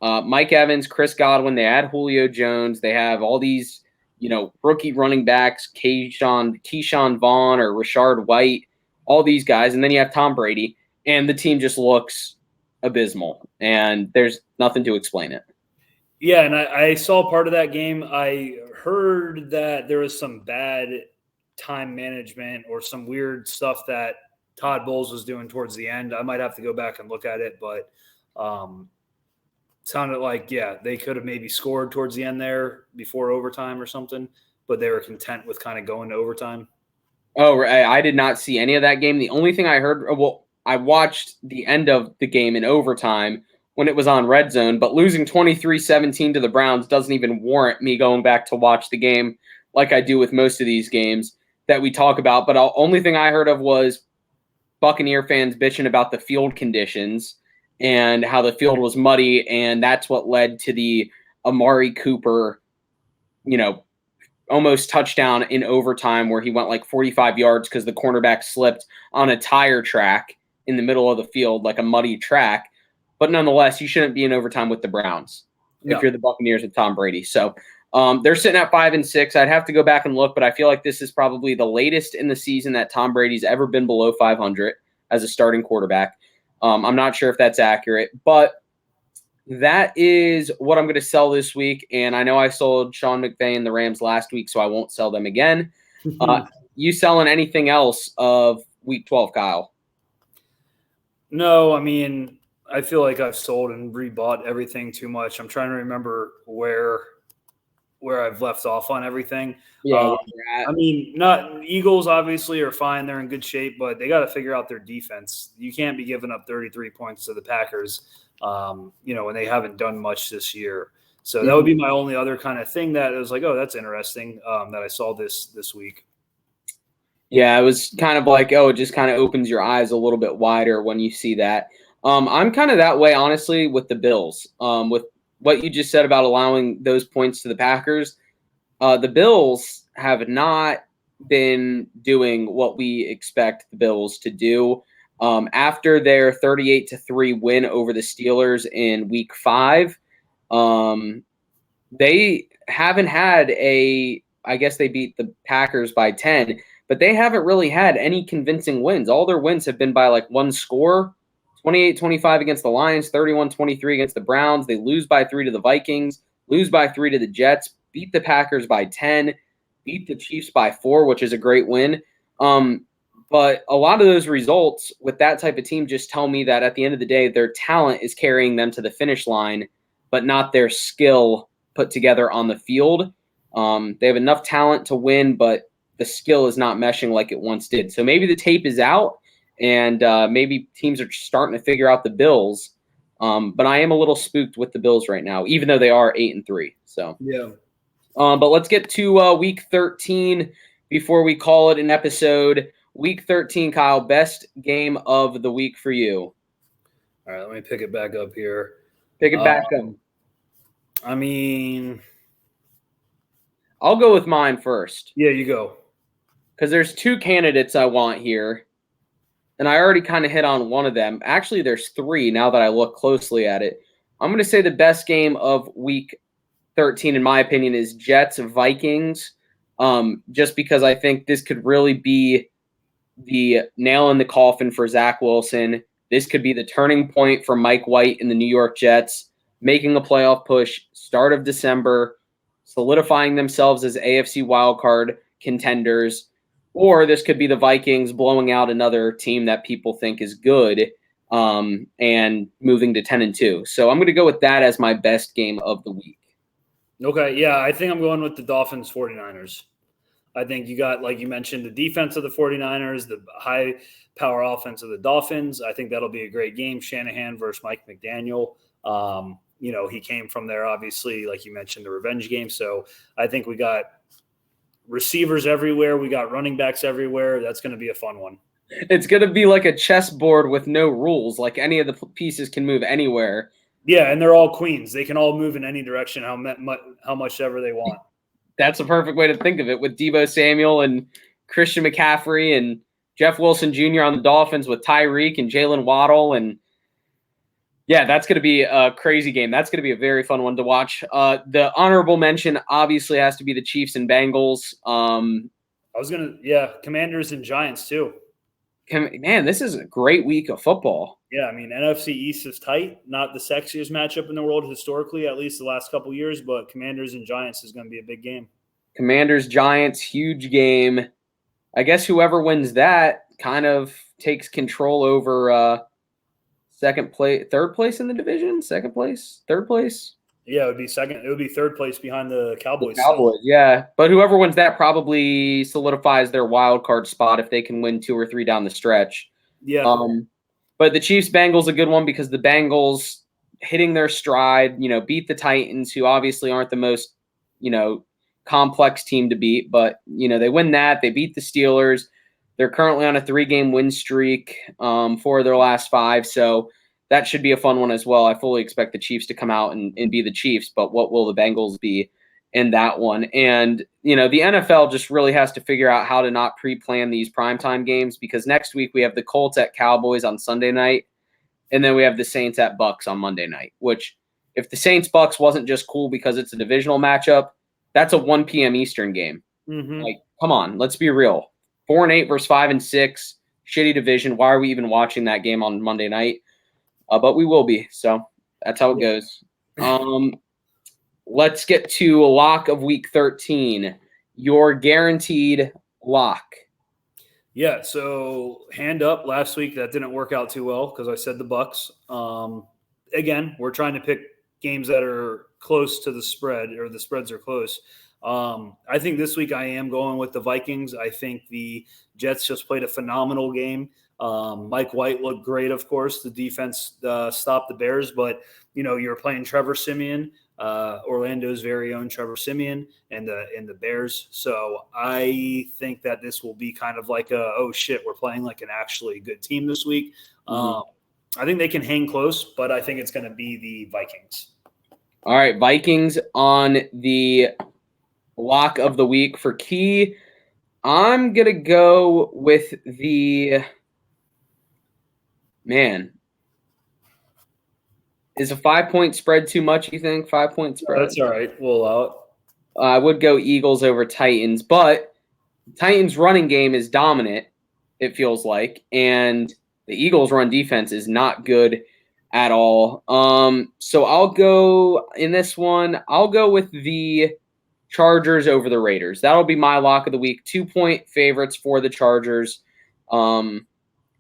Mike Evans, Chris Godwin, they add Julio Jones. They have all these, rookie running backs, Keyshawn Vaughn or Rashard White, all these guys. And then you have Tom Brady, and the team just looks abysmal, and there's nothing to explain it. Yeah, and I saw part of that game. I heard that there was some bad time management or some weird stuff that Todd Bowles was doing towards the end. I might have to go back and look at it, but sounded like, yeah, they could have maybe scored towards the end there before overtime or something, but they were content with kind of going to overtime. Oh, I did not see any of that game. The only thing I heard, well, I watched the end of the game in overtime when it was on Red Zone, but losing 23-17 to the Browns doesn't even warrant me going back to watch the game like I do with most of these games that we talk about. But the only thing I heard of was Buccaneer fans bitching about the field conditions and how the field was muddy, and that's what led to the Amari Cooper, almost touchdown in overtime where he went like 45 yards because the cornerback slipped on a tire track in the middle of the field, like a muddy track. But nonetheless, you shouldn't be in overtime with the Browns if you're the Buccaneers with Tom Brady. So they're sitting at 5-6. I'd have to go back and look, but I feel like this is probably the latest in the season that Tom Brady's ever been below 500 as a starting quarterback. I'm not sure if that's accurate, but that is what I'm going to sell this week. And I know I sold Sean McVay and the Rams last week, so I won't sell them again. You selling anything else of week 12, Kyle? No, I mean, I feel like I've sold and rebought everything too much. I'm trying to remember where I've left off on everything. Yeah, I mean, not Eagles obviously are fine. They're in good shape, but they got to figure out their defense. You can't be giving up 33 points to the Packers, when they haven't done much this year. So that would be my only other kind of thing that was like, oh, that's interesting that I saw this week. Yeah, it was kind of like, it just kind of opens your eyes a little bit wider when you see that. I'm kind of that way, honestly, with the Bills. With what you just said about allowing those points to the Packers, the Bills have not been doing what we expect the Bills to do. After their 38-3 win over the Steelers in Week 5, they haven't had I guess they beat the Packers by 10, but they haven't really had any convincing wins. All their wins have been by like one score, 28-25 against the Lions, 31-23 against the Browns. They lose by 3 to the Vikings, lose by 3 to the Jets, beat the Packers by 10, beat the Chiefs by 4, which is a great win. But a lot of those results with that type of team just tell me that at the end of the day, their talent is carrying them to the finish line, but not their skill put together on the field. They have enough talent to win, but the skill is not meshing like it once did. So maybe the tape is out, and maybe teams are starting to figure out the Bills. But I am a little spooked with the Bills right now, even though they are 8-3. So yeah. But let's get to Week 13 before we call it an episode. Week 13, Kyle, best game of the week for you. All right, let me pick it back up here. Pick it back up. I mean, I'll go with mine first. Yeah, you go. Because there's 2 candidates I want here, and I already kind of hit on one of them. Actually, there's 3 now that I look closely at it. I'm going to say the best game of Week 13, in my opinion, is Jets-Vikings, just because I think this could really be the nail in the coffin for Zach Wilson. This could be the turning point for Mike White and the New York Jets, making a playoff push, start of December, solidifying themselves as AFC wildcard contenders. Or this could be the Vikings blowing out another team that people think is good and moving to 10-2. So I'm going to go with that as my best game of the week. Okay, yeah, I think I'm going with the Dolphins 49ers. I think you got, like you mentioned, the defense of the 49ers, the high-power offense of the Dolphins. I think that'll be a great game. Shanahan versus Mike McDaniel. He came from there, obviously, like you mentioned, the revenge game. So I think we got receivers everywhere. We got running backs everywhere. That's going to be a fun one. It's going to be like a chessboard with no rules. Like any of the pieces can move anywhere. Yeah, and they're all queens. They can all move in any direction, how much ever they want. That's a perfect way to think of it, with Deebo Samuel and Christian McCaffrey and Jeff Wilson Jr. on the Dolphins with Tyreek and Jalen Waddle. And yeah, that's going to be a crazy game. That's going to be a very fun one to watch. The honorable mention obviously has to be the Chiefs and Bengals. Commanders and Giants too. Man, this is a great week of football. Yeah, I mean, NFC East is tight. Not the sexiest matchup in the world historically, at least the last couple of years, but Commanders and Giants is going to be a big game. Commanders, Giants, huge game. I guess whoever wins that kind of takes control over third place in the division, second place, third place. Yeah, it would be second. It would be third place behind the Cowboys. The Cowboys, yeah. But whoever wins that probably solidifies their wild card spot if they can win 2 or 3 down the stretch. Yeah. But the Chiefs-Bengals a good one because the Bengals hitting their stride, beat the Titans, who obviously aren't the most, complex team to beat. But, they win that. They beat the Steelers. They're currently on a 3-game win streak for their last 5. So that should be a fun one as well. I fully expect the Chiefs to come out and be the Chiefs, but what will the Bengals be in that one? And, the NFL just really has to figure out how to not pre-plan these primetime games because next week we have the Colts at Cowboys on Sunday night, and then we have the Saints at Bucks on Monday night, which if the Saints-Bucks wasn't just cool because it's a divisional matchup, that's a 1 p.m. Eastern game. Mm-hmm. Like, come on, let's be real. 4-8 versus 5-6, shitty division. Why are we even watching that game on Monday night? But we will be. So that's how it goes. Let's get to lock of week 13. Your guaranteed lock. Yeah. So hand up last week. That didn't work out too well because I said the Bucks. Again, we're trying to pick games that are close to the spread or the spreads are close. I think this week I am going with the Vikings. I think the Jets just played a phenomenal game. Mike White looked great, of course. The defense stopped the Bears, but, you're playing Trevor Siemian, Orlando's very own Trevor Siemian, and the Bears. So I think that this will be kind of like we're playing like an actually good team this week. I think they can hang close, but I think it's going to be the Vikings. All right, Vikings on the lock of the week for Key. I'm going to go with the – man, is a 5-point spread too much, you think? 5-point spread? That's all right. We'll allow it. I would go Eagles over Titans, but Titans' running game is dominant, it feels like, and the Eagles' run defense is not good at all. So I'll go in this one. I'll go with the Chargers over the Raiders. That'll be my lock of the week. 2-point favorites for the Chargers.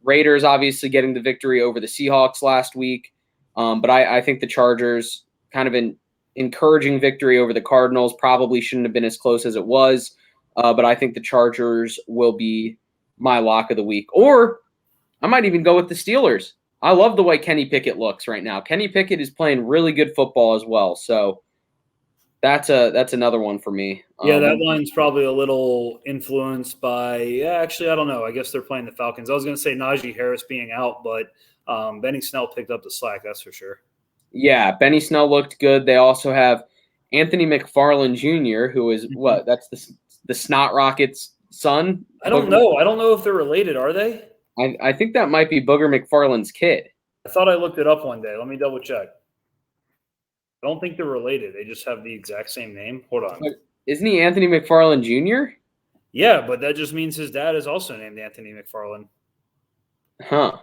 Raiders obviously getting the victory over the Seahawks last week. But I think the Chargers kind of an encouraging victory over the Cardinals. Probably shouldn't have been as close as it was. But I think the Chargers will be my lock of the week. Or I might even go with the Steelers. I love the way Kenny Pickett looks right now. Kenny Pickett is playing really good football as well. So that's another one for me. Yeah, that line's probably a little influenced by actually, I don't know. I guess they're playing the Falcons. I was going to say Najee Harris being out, but Benny Snell picked up the slack, that's for sure. Yeah, Benny Snell looked good. They also have Anthony McFarland Jr., who is what? That's the Snot Rockets' son? I don't know. I don't know if they're related. Are they? I think that might be Booger McFarland's kid. I thought I looked it up one day. Let me double check. I don't think they're related. They just have the exact same name. Hold on. But isn't he Anthony McFarland Jr.? Yeah, but that just means his dad is also named Anthony McFarland. Huh.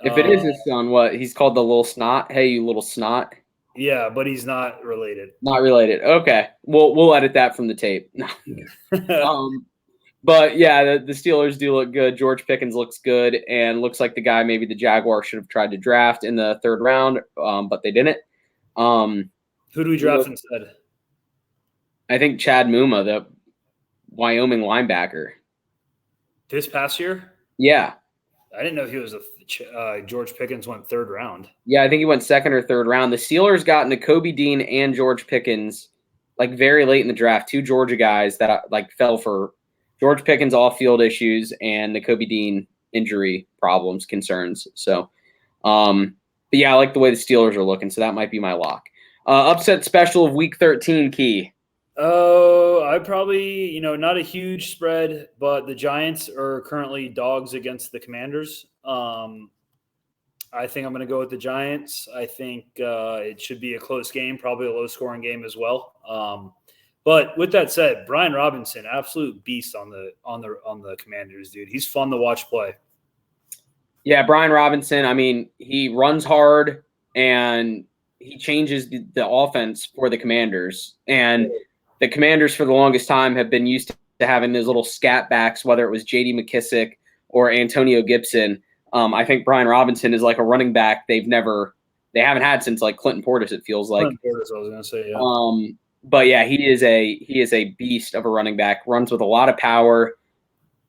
If it is his son, what? He's called the little snot? Hey, you little snot. Yeah, but he's not related. Not related. Okay. We'll edit that from the tape. But yeah, the Steelers do look good. George Pickens looks good and looks like the guy maybe the Jaguars should have tried to draft in the 3rd round, but they didn't. Who do we draft instead? I think Chad Muma, the Wyoming linebacker. This past year? Yeah. I didn't know he was George Pickens went 3rd round. Yeah, I think he went 2nd or 3rd round. The Steelers got Nakobe Dean and George Pickens like very late in the draft. 2 Georgia guys that like fell for George Pickens off-field issues and Nakobe Dean injury problems, concerns. So, but yeah, I like the way the Steelers are looking, so that might be my lock. Upset special of Week 13, Key. Oh, I probably, not a huge spread, but the Giants are currently dogs against the Commanders. I think I'm going to go with the Giants. I think it should be a close game, probably a low-scoring game as well. But with that said, Brian Robinson, absolute beast on the Commanders, dude. He's fun to watch play. Yeah, Brian Robinson, I mean, he runs hard and he changes the offense for the Commanders. And the Commanders for the longest time have been used to having those little scat backs, whether it was J.D. McKissick or Antonio Gibson. I think Brian Robinson is like a running back they haven't had since like Clinton Portis, it feels like. Clinton Portis, I was going to say, yeah. But yeah, he is a beast of a running back, runs with a lot of power,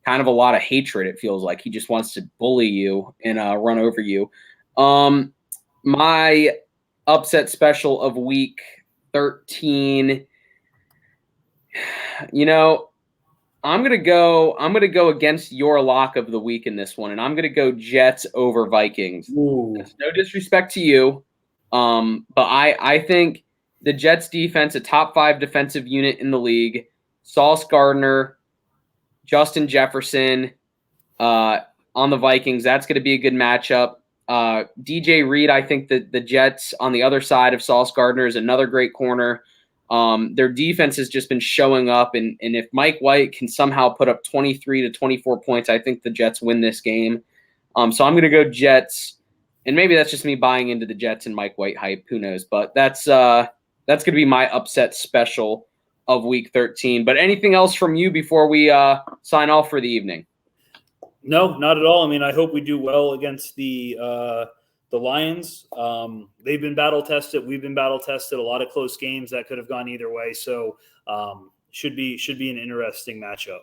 kind of a lot of hatred, it feels like. He just wants to bully you and run over you. My upset special of week 13, I'm gonna go against your lock of the week in this one, and I'm gonna go Jets over Vikings. Ooh. That's no disrespect to you, but I think the Jets defense, a top 5 defensive unit in the league, Sauce Gardner, Justin Jefferson, on the Vikings, that's going to be a good matchup. DJ Reed, I think that the Jets on the other side of Sauce Gardner is another great corner. Their defense has just been showing up, and if Mike White can somehow put up 23 to 24 points, I think the Jets win this game. So I'm going to go Jets, and maybe that's just me buying into the Jets and Mike White hype. Who knows? But that's going to be my upset special of week 13. But anything else from you before we sign off for the evening? No, not at all. I mean, I hope we do well against the Lions. They've been battle tested. We've been battle tested. A lot of close games that could have gone either way. So should be an interesting matchup.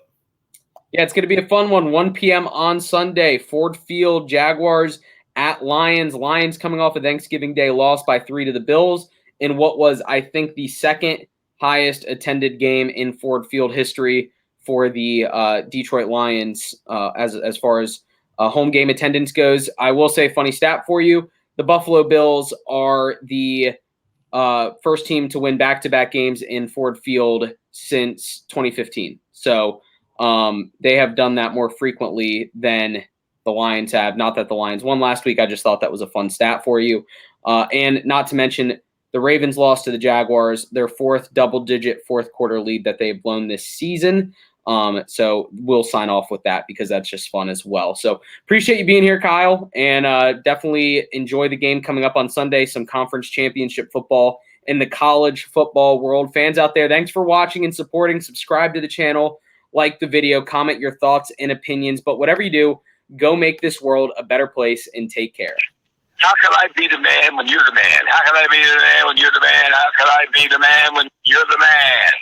Yeah, it's going to be a fun one. 1 p.m. on Sunday. Ford Field, Jaguars at Lions. Lions coming off a Thanksgiving Day loss by 3 to the Bills in what was, I think, the second highest attended game in Ford Field history for the Detroit Lions as far as home game attendance goes. I will say, funny stat for you, the Buffalo Bills are the first team to win back-to-back games in Ford Field since 2015. So they have done that more frequently than the Lions have. Not that the Lions won last week. I just thought that was a fun stat for you. And not to mention, the Ravens lost to the Jaguars, their 4th double-digit fourth-quarter lead that they've blown this season. So we'll sign off with that because that's just fun as well. So appreciate you being here, Kyle, and definitely enjoy the game coming up on Sunday, some conference championship football in the college football world. Fans out there, thanks for watching and supporting. Subscribe to the channel, like the video, comment your thoughts and opinions. But whatever you do, go make this world a better place and take care. How can I be the man when you're the man? How can I be the man when you're the man? How can I be the man when you're the man?